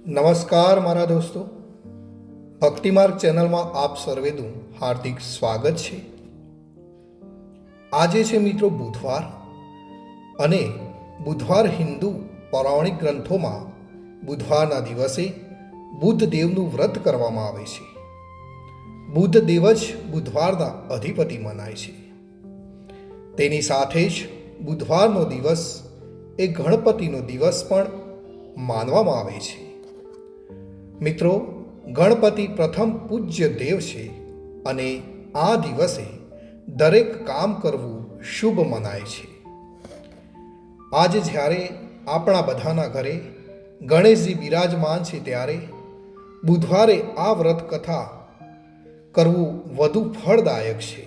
નમસ્કાર મારા દોસ્તો, ભક્તિમાર્ગ ચેનલમાં આપ સર્વેનું હાર્દિક સ્વાગત છે. આજે છે મિત્રો બુધવાર, અને બુધવાર હિન્દુ પૌરાણિક ગ્રંથોમાં બુધવારના દિવસે બુધદેવનું વ્રત કરવામાં આવે છે. બુધદેવ જ બુધવારના અધિપતિ મનાય છે. તેની સાથે જ બુધવારનો દિવસ એ ગણપતિનો દિવસ પણ માનવામાં આવે છે. મિત્રો, ગણપતિ પ્રથમ પૂજ્ય દેવ છે, અને આ દિવસે દરેક કામ કરવું શુભ મનાય છે. આજે જ્યારે આપણા બધાના ઘરે ગણેશજી બિરાજમાન છે, ત્યારે બુધવારે આ વ્રત કથા કરવું વધુ ફળદાયક છે.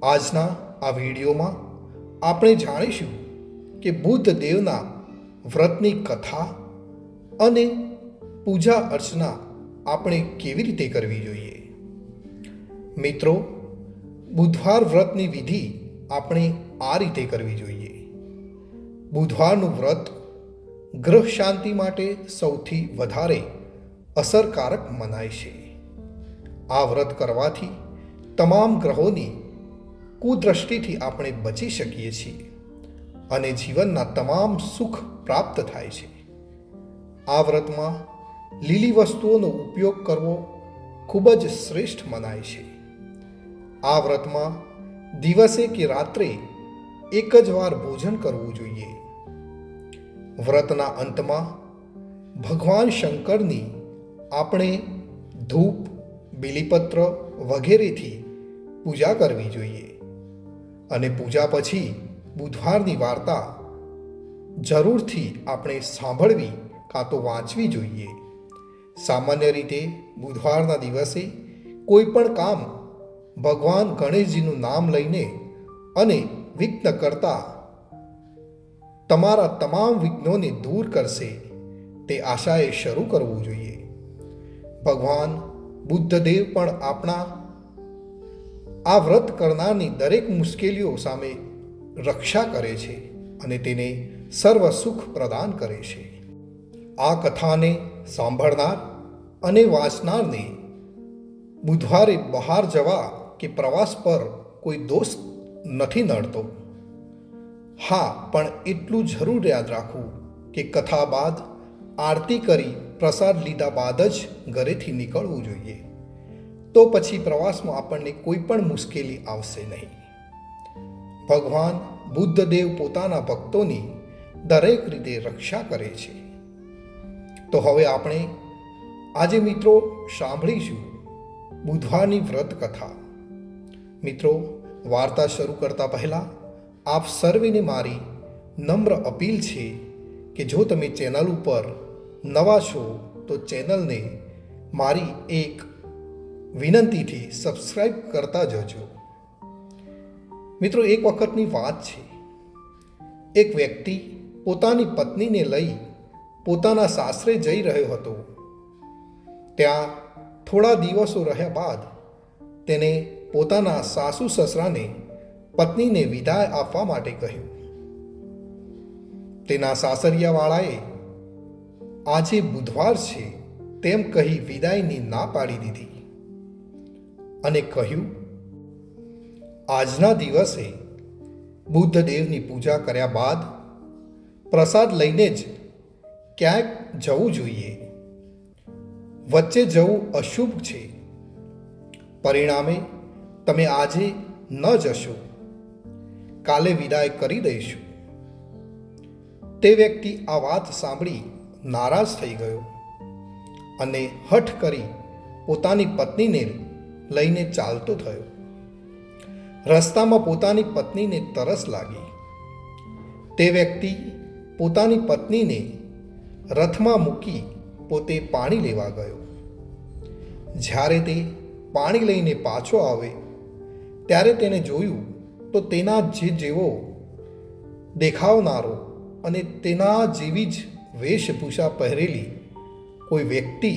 આજના આ વિડીયોમાં આપણે જાણીશું કે બુધદેવના વ્રતની કથા અને પૂજા અર્ચના આપણે કેવી રીતે કરવી જોઈએ. મિત્રો, બુધવાર વ્રતની વિધિ આપણે આ રીતે કરવી જોઈએ. બુધવારનું વ્રત ગ્રહ શાંતિ માટે સૌથી વધારે અસરકારક મનાય છે. આ વ્રત કરવાથી તમામ ગ્રહોની કુદ્રષ્ટિથી આપણે બચી શકીએ છીએ અને જીવનના તમામ સુખ પ્રાપ્ત થાય છે. આ વ્રતમાં લીલી વસ્તુઓનો ઉપયોગ કરવો ખૂબ જ શ્રેષ્ઠ મનાય છે. આ વ્રતમાં દિવસે કે રાત્રે એક જ વાર ભોજન કરવું જોઈએ. વ્રતના અંતમાં ભગવાન શંકરની આપણે ધૂપ, બીલીપત્ર વગેરેથી પૂજા કરવી જોઈએ, અને પૂજા પછી બુધવારની વાર્તા જરૂરથી આપણે સાંભળવી કાં તો વાંચવી જોઈએ. સામાન્ય રીતે બુધવારના દિવસે કોઈ પણ કામ ભગવાન ગણેશજીનું નામ લઈને અને વિઘ્ન કરતા તમારા તમામ વિઘ્નોને દૂર કરશે તે આશાએ શરૂ કરવું જોઈએ. ભગવાન બુદ્ધદેવ પણ આપણા આ વ્રત કરનારની દરેક મુશ્કેલીઓ સામે રક્ષા કરે છે અને તેને સર્વ સુખ પ્રદાન કરે છે. આ કથાને સાંભળનાર અને વાંચનારને બુધવારે બહાર જવા કે પ્રવાસ પર કોઈ દોષ નથી નડતો. હા, પણ એટલું જરૂર યાદ રાખવું કે કથા બાદ આરતી કરી પ્રસાદ લીધા બાદ જ ઘરેથી નીકળવું જોઈએ. તો પછી પ્રવાસમાં આપણને કોઈ પણ મુશ્કેલી આવશે નહીં. ભગવાન બુદ્ધદેવ પોતાના ભક્તોની દરેક રીતે રક્ષા કરે છે. તો હવે આપણે આજે મિત્રો સાંભળીશું બુધવારની વ્રત કથા. મિત્રો, વાર્તા શરૂ કરતા પહેલાં આપ સર્વેને મારી નમ્ર અપીલ છે કે જો તમે ચેનલ ઉપર નવા છો તો ચેનલને મારી એક વિનંતીથી સબસ્ક્રાઈબ કરતા જજો. મિત્રો, એક વખતની વાત છે. એક વ્યક્તિ પોતાની પત્નીને લઈ પોતાના સાસરે જઈ રહ્યો હતો. ત્યાં થોડા દિવસો રહ્યા બાદ તેને પોતાના સાસુ સસરાને પત્નીને વિદાય આપવા માટે કહ્યું. તેના સાસરિયાવાળાએ આજે બુધવાર છે તેમ કહી વિદાયની ના પાડી દીધી અને કહ્યું, આજના દિવસે બુદ્ધદેવની પૂજા કર્યા બાદ પ્રસાદ લઈને જ ક્યાંક જવું જોઈએ. વચ્ચે જવું અશુભ છે. પરિણામે તમે આજે ન જશો, કાલે વિદાય કરી દઈશું. તે વ્યક્તિ આ વાત સાંભળી નારાજ થઈ ગયો અને હઠ કરી પોતાની પત્નીને લઈને ચાલતો થયો. રસ્તામાં પોતાની પત્નીને તરસ લાગી. તે વ્યક્તિ પોતાની પત્નીને રથમાં મૂકી પોતે પાણી લેવા ગયો. જ્યારે તે પાણી લઈને પાછો આવે ત્યારે તેને જોયું તો તેના જેવો દેખાવનારો અને તેના જેવી જ વેશભૂષા પહેરેલી કોઈ વ્યક્તિ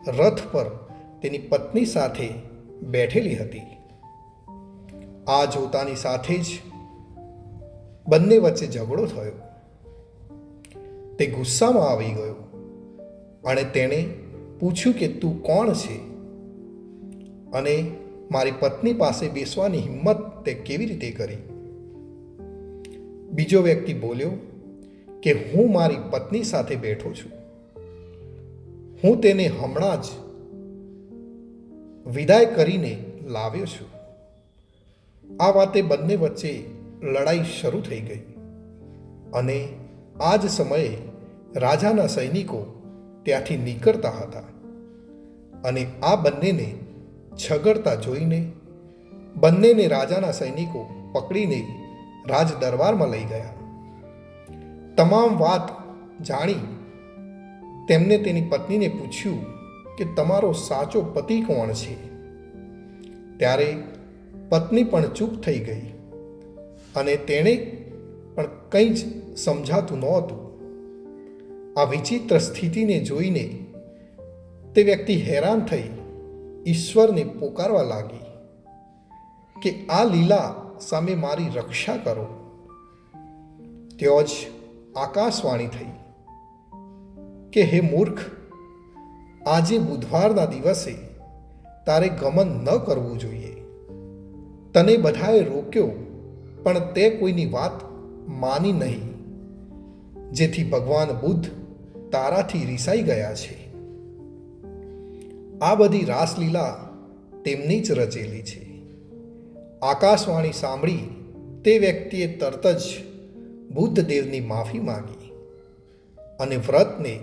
રથ પર તેની પત્ની સાથે બેઠેલી હતી. આ જોતાની સાથે જ બંને વચ્ચે ઝઘડો થયો. તે ગુસ્સામાં આવી ગયો અને તેણે પૂછ્યું કે તું કોણ છે અને મારી પત્ની પાસે બેસવાની હિંમત તે કેવી રીતે કરી? બીજો વ્યક્તિ બોલ્યો કે હું મારી પત્ની સાથે બેઠો છું. હું તેને હમણાં જ વિદાય કરીને લાવ્યો છું. આ વાતે બંને વચ્ચે લડાઈ શરૂ થઈ ગઈ અને આ જ સમયે રાજાના સૈનિકો ત્યાંથી નીકળતા હતા અને આ બંનેને ઝઘડતા જોઈને બંનેને રાજાના સૈનિકો પકડીને રાજ દરબારમાં લઈ ગયા. તમામ વાત જાણી તેમને તેની પત્નીને પૂછ્યું કે તમારો સાચો પતિ કોણ છે? ત્યારે પત્ની પણ ચૂપ થઈ ગઈ અને તેણે પણ કંઈ જ સમજાતું નહોતું. આ વિચિત્ર સ્થિતિને જોઈને તે વ્યક્તિ હેરાન થઈ ઈશ્વરને પોકારવા લાગી કે આ લીલા સામે મારી રક્ષા કરો. ત્યાં જ આકાશવાણી થઈ કે હે મૂર્ખ, આજે બુધવારના દિવસે તારે ગમન ન કરવું જોઈએ. તને બધાએ રોક્યો પણ તે કોઈની વાત માની નહીં, જેથી ભગવાન બુદ્ધ તારાથી રિસાઈ ગયા છે. આ બધી રાસલીલા તેમની જ રચેલી છે. આકાશવાણી સાંભળી તે વ્યક્તિએ તરત જ બુદ્ધદેવની માફી માંગી અને વ્રતને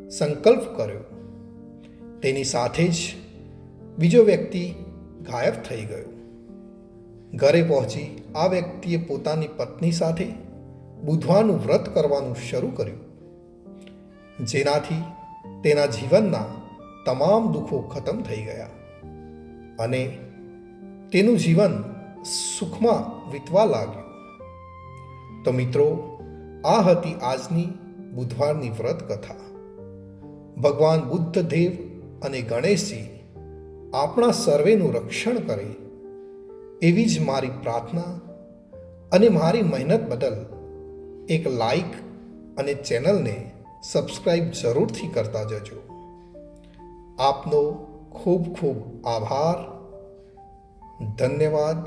સંકલ્પ કર્યો. તેની સાથે જ બીજો વ્યક્તિ ગાયબ થઈ ગયો. ઘરે પહોંચી આ વ્યક્તિએ પોતાની પત્ની સાથે બુધવારનું વ્રત કરવાનું શરૂ કર્યું, જેનાથી તેના જીવનના તમામ દુઃખો ખતમ થઈ ગયા અને તેનું જીવન સુખમાં વીતવા લાગ્યું. તો મિત્રો, આ હતી આજની બુધવારની વ્રત કથા. ભગવાન બુદ્ધદેવ અને ગણેશજી આપણા સર્વેનું રક્ષણ કરે એવી જ મારી પ્રાર્થના અને મારી મહેનત બદલ એક લાઈક અને ચેનલને સબસ્ક્રાઈબ જરૂરથી કરતા જજો. આપનો ખૂબ ખૂબ આભાર. ધન્યવાદ.